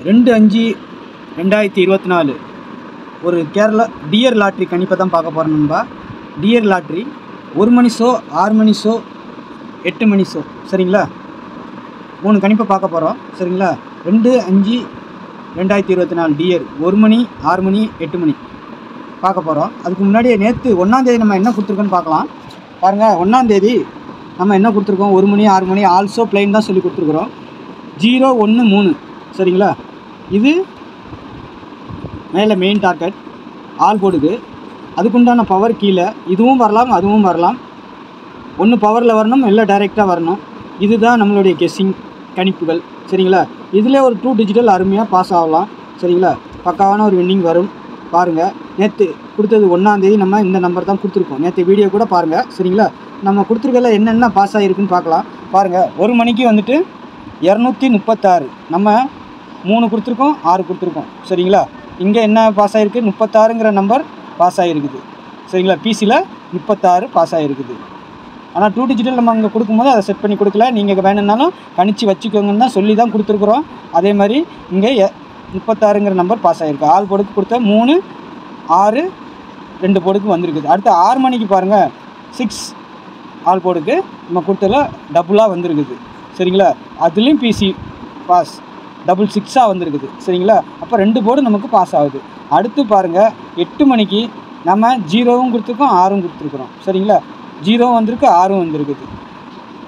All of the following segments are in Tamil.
2/5/2024 ஒரு கேரளா டியர் லாட்ரி கணிப்பை தான் பார்க்க போகிறோம் நண்பா. டியர் லாட்ரி 1 மணி ஷோ, 6 மணி ஷோ, 8 மணி ஷோ, சரிங்களா? 3 கணிப்பை பார்க்க போகிறோம், சரிங்களா? 2/5/2024 டியர் 1 மணி, 6 மணி, 8 மணி பார்க்க போகிறோம். அதுக்கு முன்னாடியே நேற்று 1ஆம் தேதி நம்ம என்ன கொடுத்துருக்கோன்னு பார்க்கலாம். பாருங்கள், 1ஆம் தேதி நம்ம என்ன கொடுத்துருக்கோம்? 1 மணி, 6 மணி ஆல்சோ பிளைன் தான் சொல்லி கொடுத்துருக்குறோம். 0, 1, 3, சரிங்களா? இது மேலே மெயின் டார்கெட் ஆல் போர்டுக்கு. அதுக்குண்டான பவர் கீழே இதுவும் வரலாம், அதுவும் வரலாம். ஒன்று பவரில் வரணும், இல்லை டைரெக்டாக வரணும். இதுதான் நம்மளுடைய கெஸ்ஸிங் கணிப்புகள், சரிங்களா? இதில் ஒரு 2 டிஜிட்டல் அருமையாக பாஸ் ஆகலாம், சரிங்களா? பக்காவான ஒரு வின்னிங் வரும். பாருங்கள், நேற்று கொடுத்தது 1ஆம் தேதி நம்ம இந்த நம்பர் தான் கொடுத்துருக்கோம். நேற்று வீடியோ கூட பாருங்கள், சரிங்களா? நம்ம கொடுத்துருக்கல என்னென்ன பாஸ் ஆகிருக்குன்னு பார்க்கலாம். பாருங்கள், 1 மணிக்கு வந்துட்டு 236, நம்ம 3 கொடுத்துருக்கோம், 6 கொடுத்துருக்கோம், சரிங்களா? இங்கே என்ன பாஸ் ஆகிருக்கு? 36ங்கிற நம்பர் பாஸ் ஆகிருக்குது, சரிங்களா? பிசியில் 36 பாஸ் ஆகிருக்குது. ஆனால் 2 டிஜிட்டல் நம்ம அங்கே கொடுக்கும்போது அதை செட் பண்ணி கொடுக்கல. நீங்கள் வேணும்னாலும் கணிச்சு வச்சுக்கோங்கன்னு தான் சொல்லி தான் கொடுத்துருக்குறோம். அதே மாதிரி இங்கே 36ங்கிற நம்பர் பாஸ் ஆகிருக்கு. ஆல் போர்டுக்கு கொடுத்த 3, 6 2 போர்டுக்கு வந்திருக்குது. அடுத்து 6 மணிக்கு பாருங்கள், 6 ஆல் போர்டுக்கு நம்ம கொடுத்ததில் டபுளாக வந்திருக்குது, சரிங்களா? அதுலேயும் பிசி பாஸ் டபுள் 6ஆக வந்திருக்குது, சரிங்களா? அப்போ 2 போர்டு நமக்கு பாஸ் ஆகுது. அடுத்து பாருங்கள், 8 மணிக்கு நம்ம 0வும் கொடுத்துருக்கோம், 6ம் கொடுத்துருக்குறோம், சரிங்களா? 0வும் வந்திருக்கு, 6ம் வந்திருக்குது.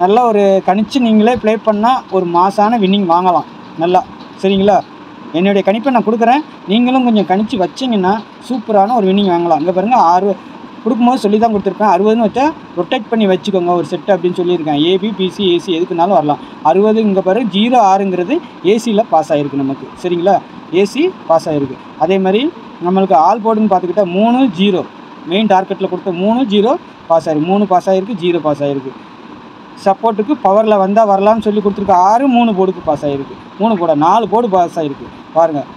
நல்லா ஒரு கணிச்சு நீங்களே ப்ளே பண்ணால் ஒரு மாசான வின்னிங் வாங்கலாம் நல்லா, சரிங்களா? என்னுடைய கணிப்பை நான் கொடுக்குறேன், நீங்களும் கொஞ்சம் கணிச்சு வச்சிங்கன்னா சூப்பரான ஒரு வின்னிங் வாங்கலாம். இங்கே பாருங்கள், 6 கொடுக்கும்போது சொல்லி தான் கொடுத்துருப்பேன். 60ன்னு வச்சா ரொட்டேட் பண்ணி வச்சுக்கோங்க ஒரு செட்டு அப்படின்னு சொல்லியிருக்கேன். ஏபி, பிசி, ஏசி எதுக்குனாலும் வரலாம். 60 இங்கே பாரு 0, 6ங்கிறது ஏசியில் பாஸ் ஆகிருக்கு நமக்கு, சரிங்களா? ஏசி பாஸ் ஆகிருக்கு. அதே மாதிரி நம்மளுக்கு ஆல் போர்டுன்னு பார்த்துக்கிட்டா 3, 0 மெயின் டார்கெட்டில் கொடுத்த 3, 0 பாஸ் ஆகிருக்கு. 3 பாஸ் ஆகிருக்கு, 0 பாஸ் ஆகிருக்கு. சப்போர்ட்டுக்கு பவரில் வந்தால் வரலாம்னு சொல்லி கொடுத்துருக்க 6, 3 போர்டுக்கு பாஸ் ஆகிருக்கு. 3 போர்டு 4 போர்டு பாஸ் ஆகிருக்கு. பாருங்கள்,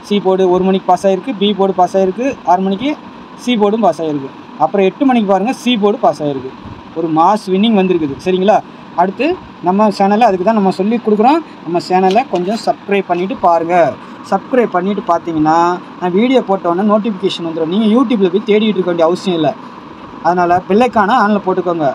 சி போர்டு 1 மணிக்கு பாஸ் ஆகிருக்கு, பி போர்டு பாஸ் ஆகிருக்கு, 6 மணிக்கு சி போர்டும் பாஸ் ஆகிருக்கு. அப்புறம் 8 மணிக்கு பாருங்கள், சி போர்டு பாஸ் ஆகிருக்கு. ஒரு மாஸ் வின்னிங் வந்திருக்குது, சரிங்களா? அடுத்து நம்ம சேனலை அதுக்கு தான் நம்ம சொல்லி கொடுக்குறோம். நம்ம சேனலை கொஞ்சம் சப்ஸ்கிரைப் பண்ணிவிட்டு பாருங்கள். சப்ஸ்கிரைப் பண்ணிவிட்டு பார்த்தீங்கன்னா நான் வீடியோ போட்டோன்னே நோட்டிஃபிகேஷன் வந்துடும். நீங்கள் யூடியூப்பில் போய் தேடிட்டு இருக்க வேண்டிய அவசியம் இல்லை. அதனால் பெல்லைக்கான ஆனில் போட்டுக்கோங்க.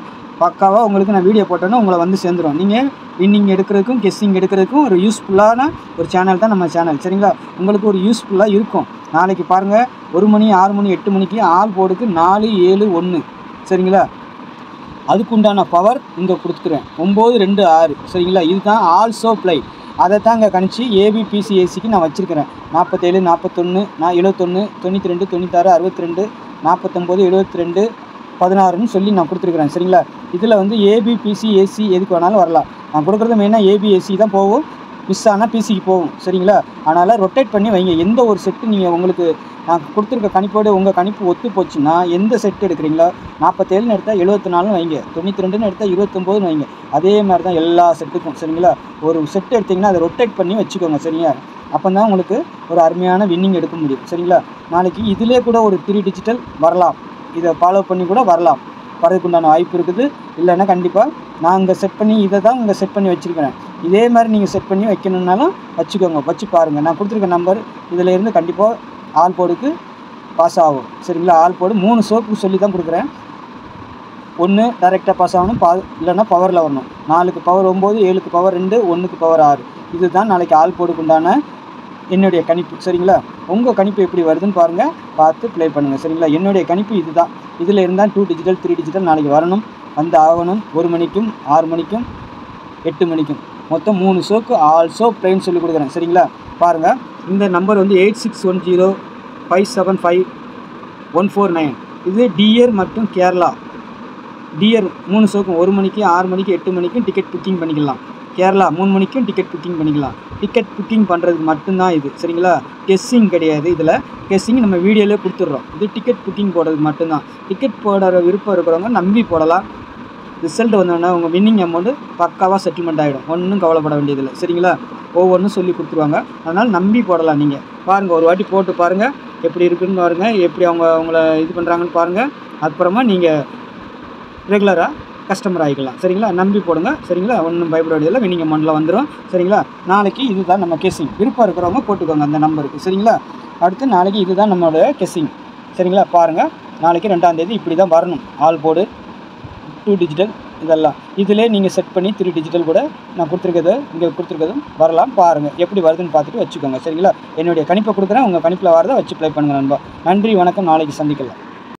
பக்காவாக உங்களுக்கு நான் வீடியோ போட்டோன்னே உங்களை வந்து சேர்ந்துடும். நீங்கள் வின்னிங் எடுக்கிறதுக்கும் கெஸ்ஸிங் எடுக்கிறதுக்கும் ஒரு யூஸ்ஃபுல்லான ஒரு சேனல் தான் நம்ம சேனல், சரிங்களா? உங்களுக்கு ஒரு யூஸ்ஃபுல்லாக இருக்கும். நாளைக்கு பாருங்கள், 1 மணி, 6 மணி, 8 மணிக்கு ஆல் போர்டுக்கு 4, 7, 1, சரிங்களா? அதுக்குண்டான பவர் இங்கே கொடுத்துக்கிறேன். 9, 2, 6, சரிங்களா? இதுதான் ஆல்சோ ப்ளை. அதை தான் இங்கே கணிச்சு ஏபி, பிசி, ஏசிக்கு நான் வச்சுருக்கிறேன். 47, 41, 71, 92, 96, 62, 49, 72, 16ன்னு சொல்லி நான் கொடுத்துருக்குறேன், சரிங்களா? இதில் வந்து ஏபி, பிசி, ஏசி எதுக்கு வேணாலும் வரலாம். நான் கொடுக்குறது மெயினாக ஏபி, ஏசி தான் போகும். மிஸ் ஆனால் பிசிக்கு போகும், சரிங்களா? அதனால் ரொட்டேட் பண்ணி வைங்க. எந்த ஒரு செட்டு நீங்கள் உங்களுக்கு நான் கொடுத்துருக்க கணிப்போடு உங்கள் கணிப்பு ஒத்து போச்சுன்னா எந்த செட் எடுக்கிறீங்களோ 47ன்னு எடுத்தால் 74ன்னு வைங்க, 92ன்னு எடுத்தால் 29ன்னு வைங்க. அதே மாதிரி தான் எல்லா செட்டுக்கும், சரிங்களா? ஒரு செட்டு எடுத்திங்கன்னா அதை ரொட்டேட் பண்ணி வச்சுக்கோங்க, சரிங்களா? அப்போ தான் உங்களுக்கு ஒரு அருமையான வின்னிங் எடுக்க முடியும், சரிங்களா? நாளைக்கு இதிலே கூட ஒரு 3 டிஜிட்டல் வரலாம். இதை ஃபாலோ பண்ணி கூட வரலாம், வரதுக்குண்டான வாய்ப்பு இருக்குது. இல்லைன்னா கண்டிப்பாக நான் இங்கே செட் பண்ணி இதை தான் இங்கே செட் பண்ணி வச்சுருக்கிறேன். இதே மாதிரி நீங்கள் செட் பண்ணி வைக்கணுன்னாலும் வச்சுக்கோங்க, வச்சு பாருங்கள். நான் கொடுத்துருக்க நம்பர் இதில் இருந்து கண்டிப்பாக ஆல் போர்டுக்கு பாஸ் ஆகும், சரிங்களா? ஆல் போர்டு 3 ஷோக்கு சொல்லி தான் கொடுக்குறேன். 1 டைரெக்டாக பாஸ் ஆகணும், இல்லைன்னா பவரில் வரணும். 4க்கு பவர் 9, 7க்கு பவர் 2, 1க்கு பவர் 6. இதுதான் நாளைக்கு ஆல் போர்டுக்கு உண்டான என்னுடைய கணிப்பு, சரிங்களா? உங்கள் கணிப்பு எப்படி வருதுன்னு பாருங்கள், பார்த்து ப்ளே பண்ணுங்கள், சரிங்களா? என்னுடைய கணிப்பு இது தான். இதில் இருந்தால் 2 டிஜிட்டல் 3 டிஜிட்டல் நாளைக்கு வரணும், வந்து ஆகணும். 1 மணிக்கும், 6 மணிக்கும், 8 மணிக்கும் மொத்தம் 3 ஷோக்கு ஆல்சோ ப்ளைன்னு சொல்லி கொடுக்குறேன், சரிங்களா? பாருங்கள், இந்த நம்பர் வந்து 8610575149. இது டியர் மற்றும் கேரளா. டியர் 3 ஷோக்கும் 1 மணிக்கு, 6 மணிக்கு, 8 மணிக்கும் டிக்கெட் புக்கிங் பண்ணிக்கலாம். கேரளா 3 மணிக்கும் டிக்கெட் புக்கிங் பண்ணிக்கலாம். டிக்கெட் புக்கிங் பண்ணுறதுக்கு மட்டும்தான் இது, சரிங்களா? கெஸ்ஸிங் கிடையாது. இதில் கெஸ்ஸிங் நம்ம வீடியோவிலே கொடுத்துட்றோம். இது டிக்கெட் புக்கிங் போடுறதுக்கு மட்டும்தான். டிக்கெட் போடுற விருப்பம் இருக்கிறவங்க நம்பி போடலாம். ரிசல்ட் வந்தோடனே உங்கள் வின்னிங் அமௌண்ட்டு பக்காவாக செட்டில்மெண்ட் ஆகிடும். ஒன்றும் கவலைப்பட வேண்டியதில்லை, சரிங்களா? ஒவ்வொன்றும் சொல்லி கொடுத்துருவாங்க. அதனால் நம்பி போடலாம். நீங்கள் பாருங்கள், ஒரு வாட்டி போட்டு பாருங்கள் எப்படி இருக்குதுன்னு பாருங்கள், எப்படி அவங்கள இது பண்ணுறாங்கன்னு பாருங்கள். அப்புறமா நீங்கள் ரெகுலராக கஸ்டமர் ஆகிக்கலாம். சரிங்களா? நம்பி போடுங்க. சரிங்களா? ஒன்றும் பயப்பட வேண்டியதில்லை. வின்னிங் அமௌண்ட்டில் வந்துடும். சரிங்களா? நாளைக்கு இதுதான் நம்ம கெஸ்ஸிங். விருப்பம் இருக்கிறவங்க போட்டுக்கோங்க அந்த நம்பருக்கு. சரிங்களா? அடுத்து நாளைக்கு இதுதான் நம்மளோட கெஸ்ஸிங். சரிங்களா? பாருங்கள், நாளைக்கு 2ஆம் தேதி இப்படி தான் வரணும். ஆல் போர்டு 2 டிஜிட்டல் இதெல்லாம் இதிலே நீங்கள் செட் பண்ணி 3 டிஜிட்டல் கூட நான் இங்கே கொடுத்துருக்கதும் வரலாம். பாருங்கள் எப்படி வருதுன்னு பார்த்துட்டு வச்சுக்கோங்க. சரிங்களா? என்னுடைய கணிப்பை கொடுக்குறேன். உங்கள் கணிப்பில் வரதை வச்சு ப்ளே பண்ணுங்கள் நண்பா. நன்றி, வணக்கம். நாளைக்கு சந்திக்கலாம்.